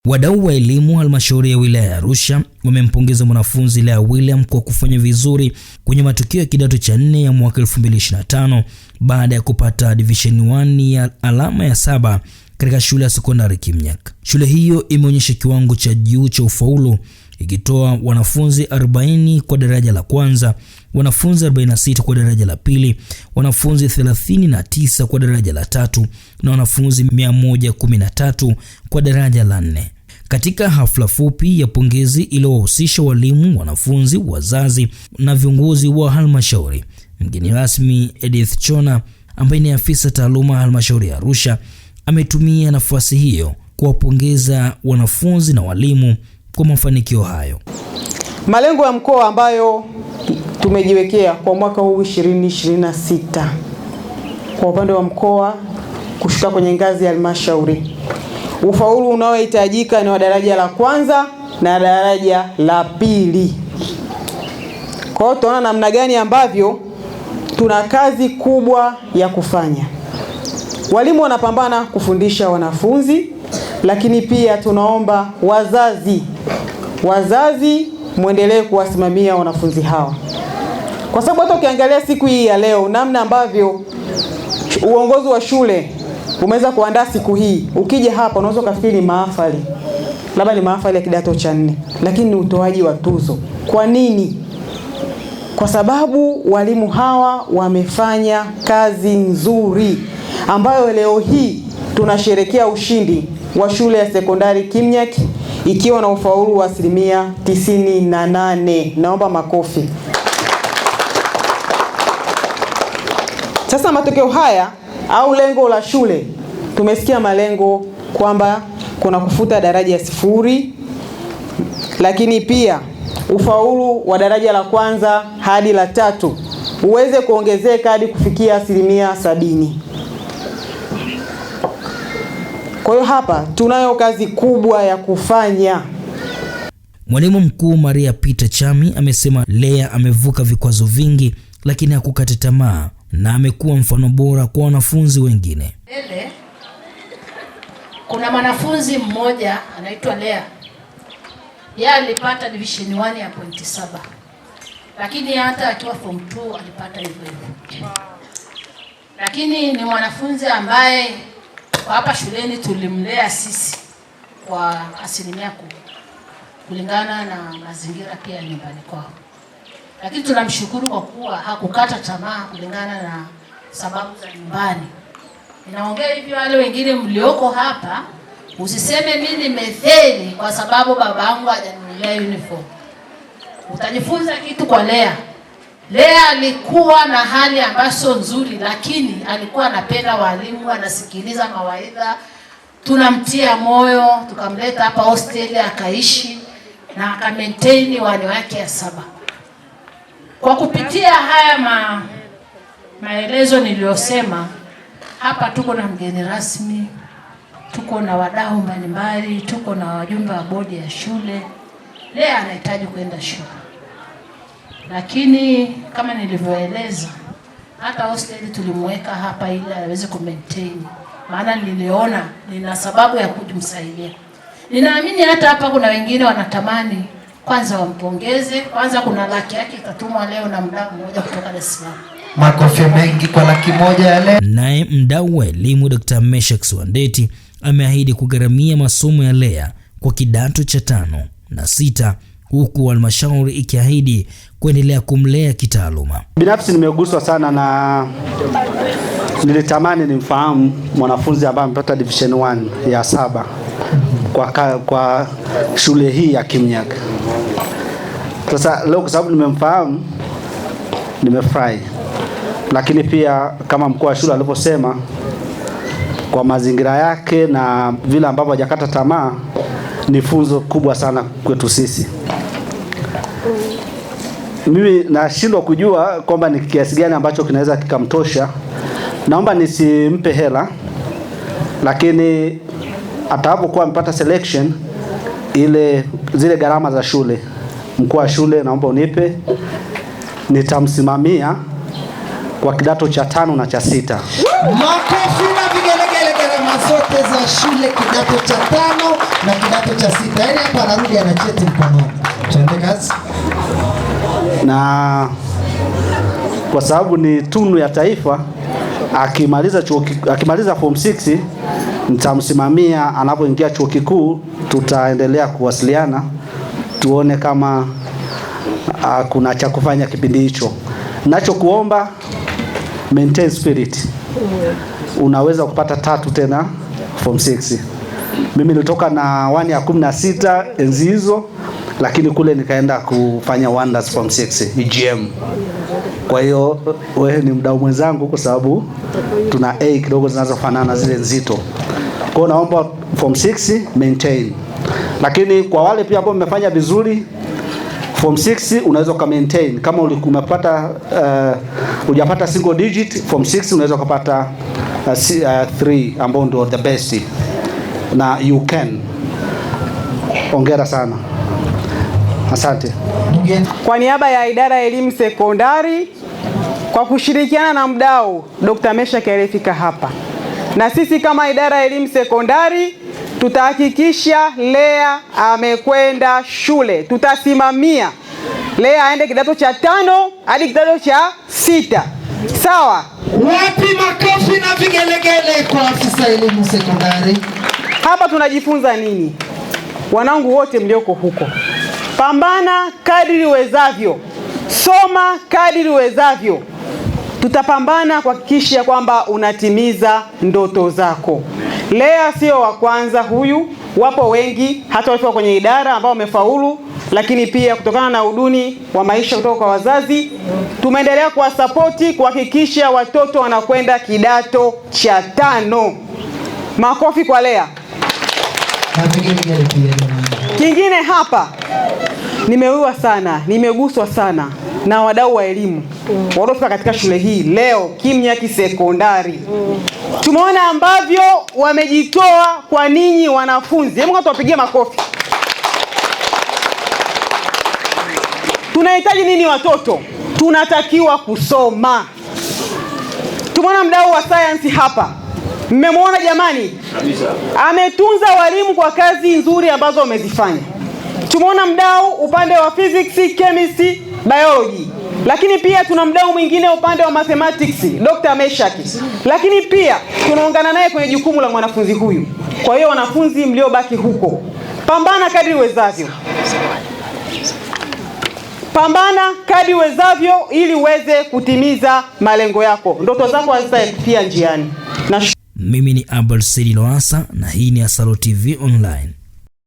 Wadau wa elimu halmashauri ya wilaya ya Arusha wamempongeza mwanafunzi Lea William kwa kufanya vizuri kwenye matokeo ya kidato cha 4 ya mwaka 2025 baada ya kupata division 1 ya alama ya 7 katika shule ya sekondari Kimnyak. Shule hiyo imeonyesha kiwango cha juu cha ufaulu ikitoa wanafunzi 40 kwa daraja la kwanza, wanafunzi 46 kwa daraja la pili, wanafunzi 39 kwa daraja la tatu na wanafunzi 113 kwa daraja la 4. Katika hafla fupi ya pongezi iliyowahusisha walimu, wanafunzi, wazazi na viongozi wa halmashauri, mgeni rasmi Edith Chona ambaye ni afisa taaluma halmashauri ya Arusha ametumia nafasi hiyo kuwapongeza wanafunzi na walimu kwa mafanikio hayo. Malengo ya mkoa ambayo tumejiwekea kwa mwaka huu 2026 kwa upande wa mkoa kushuka kwenye ngazi ya halmashauri, ufaulu unaohitajika ni wa daraja la kwanza na daraja la pili. Kwa hiyo tunaona namna gani ambavyo tuna kazi kubwa ya kufanya. Walimu wanapambana kufundisha wanafunzi, lakini pia tunaomba wazazi muendelee kuwasimamia wanafunzi hawa. Kwa sababu hata ukiangalia siku hii ya leo namna ambavyo uongozi wa shule umeweza kuandaa siku hii, ukija hapa unaweza kufikiri ni mahafali. Labda ni mahafali ya kidato cha 4, lakini ni utoaji wa tuzo. Kwa nini? Kwa sababu walimu hawa wamefanya kazi nzuri ambayo leo hii tunasherehekea ushindi wa shule ya sekondari Kimnyak ikiwa na ufaulu wa 98%. Naomba makofi. Sasa matokeo haya au lengo la shule, tumesikia malengo kwamba kuna kufuta daraja 0, lakini pia ufaulu wa daraja la kwanza hadi la 3 uweze kuongezeka hadi kufikia 70%. Kwa hiyo hapa tunayo kazi kubwa ya kufanya. Mwalimu mkuu Maria Peter Chami amesema Lea amevuka vikwazo vingi lakini hakukata tamaa na amekuwa mfano bora kwa wanafunzi wengine. Kuna mwanafunzi mmoja anaitwa Lea. Yeye alipata division 1 ya pointi 7. Lakini hata akiwa form 2 alipata hivyo hivyo. Lakini ni mwanafunzi ambaye kwa hapa shuleni tulimlea sisi kwa 10% kulingana na mazingira pia nyumbani kwao. Lakini tunamshukuru kwa kuwa hakukata tamaa kulingana na sababu za nyumbani. Ninaongea hivi wale wengine mlioko hapa, usiseme mimi nimefeli kwa sababu babangu hajaninunulia uniform. Utajifunza kitu kwa Lea. Lea alikuwa na hali ambayo nzuri, lakini alikuwa anapenda walimu, anasikiliza mawaidha. Tunamtia moyo, tukamleta hapa hostel akaishi na aka maintain wani wake ya 7. Kwa kupitia haya maelezo niliyosema, hapa tuko na mgeni rasmi, tuko na wadau mbalimbali, tuko na wajumbe wa bodi ya shule. Lea anahitaji kwenda shule. Lakini kama nilivyoeleza, hata hostel tulimweka hapa ili aweze kumaintain. Maana niliona nina sababu ya kumsaidia. Ninaamini hata hapa kuna wengine wanatamani kwanza wampongeze, kwanza kuna laki yake itatumwa leo na mdau mmoja kutoka Dar es Salaam. Makofi mengi kwa laki moja ya Lea. Naye mdau wa elimu Dr. Meshak Swandeti ameahidi kugharamia masomo ya Lea kwa kidato cha 5 na 6, huku halmashauri ikiahidi kuendelea kumlea kitaaluma. Binafsi nimeguswa sana na nilitamani nimfahamu mwanafunzi ambaye amepata division 1 ya 7 kwa shule hii ya Kimnyak. Sasa leo kwa sababu nimemfahamu nimefurahi. Lakini pia kama mkuu wa shule alivyosema, kwa mazingira yake na vile ambavyo hajakata tamaa, ni funzo kubwa sana kwetu sisi. Mimi nashindwa kujua kwamba ni kiasi gani ambacho kinaweza kikamtosha. Naomba nisimpe hela, lakini atakapokuwa amepata selection zile gharama za shule, mkuu wa shule naomba unipe, nitamsimamia kwa kidato cha 5 na cha 6. Makofi na vigelegele. alama zote za shule kidato cha 5 na kidato cha 6. Yaani hapa anarudi ana cheti mkononi. Twende kazi. Na kwa sababu ni tunu ya taifa, akimaliza form 6 nitamsimamia anapoingia chuo kikuu. Tutaendelea kuwasiliana tuone kama kuna cha kufanya kipindi hicho. Ninachokuomba, maintain spirit. Unaweza kupata 3 tena form 6. Mimi nilitoka na 1 ya 16 enzi hizo, lakini kule nikaenda kufanya wonders form 6 EGM. Kwa hiyo wewe ni mdau mwenzangu kwa sababu tuna A kidogo zinazofanana zile nzito. Kwa hiyo naomba form 6 maintain. Lakini kwa wale pia ambao mmefanya vizuri form 6 unaweza ka maintain. Kama umepata hujapata single digit, form 6 unaweza kupata 3 ambao ndio the best. Na you can. Hongera sana. Asante. Kwa niaba ya idara ya elimu sekondari, kwa kushirikiana na mdau Dr. Meshack aliyefika hapa, na sisi kama idara ya elimu sekondari tutahakikisha Lea amekwenda shule. Tutasimamia Lea aende kidato cha 5 hadi kidato cha 6. Sawa? Wapi makofi na vigelegele kwa afisa elimu sekondari? Hapa tunajifunza nini? Wanangu wote mlioko huko, pambana kadiri uwezavyo, soma kadiri uwezavyo. Tutapambana kuhakikisha kwamba unatimiza ndoto zako. Lea sio wa kwanza huyu, wapo wengi hata walikuwa kwenye idara ambao wamefaulu, lakini pia kutokana na uduni wa maisha kutoka kwa wazazi tumeendelea kuwasapoti kuhakikisha watoto wanakwenda kidato cha 5. Makofi kwa Lea. Kingine hapa, nimeua sana, nimeguswa sana na wadau wa elimu waliofika katika shule hii leo Kimnyaki Sekondari. Tumeona ambavyo wamejitoa kwa ninyi wanafunzi. Hebu tuwapigie makofi. Tunahitaji nini watoto? Tunatakiwa kusoma. Tumeona mdau wa science hapa. Mmemwona jamani? Kabisa. Ametunza walimu kwa kazi nzuri ambazo wamezifanya. Tumeona mdau upande wa physics, chemistry, biology. Lakini pia tuna mdau mwingine upande wa mathematics, Dr. Meshack. Lakini pia tunaungana naye kwenye jukumu la mwanafunzi huyu. Kwa hiyo wanafunzi mliobaki huko, pambana kadri uwezavyo. Pambana kadri uwezavyo ili uweze kutimiza malengo yako. Ndoto zako hazitaishia njiani. Mimi ni Abel Sedi Loasa na hii ni Asalo TV Online.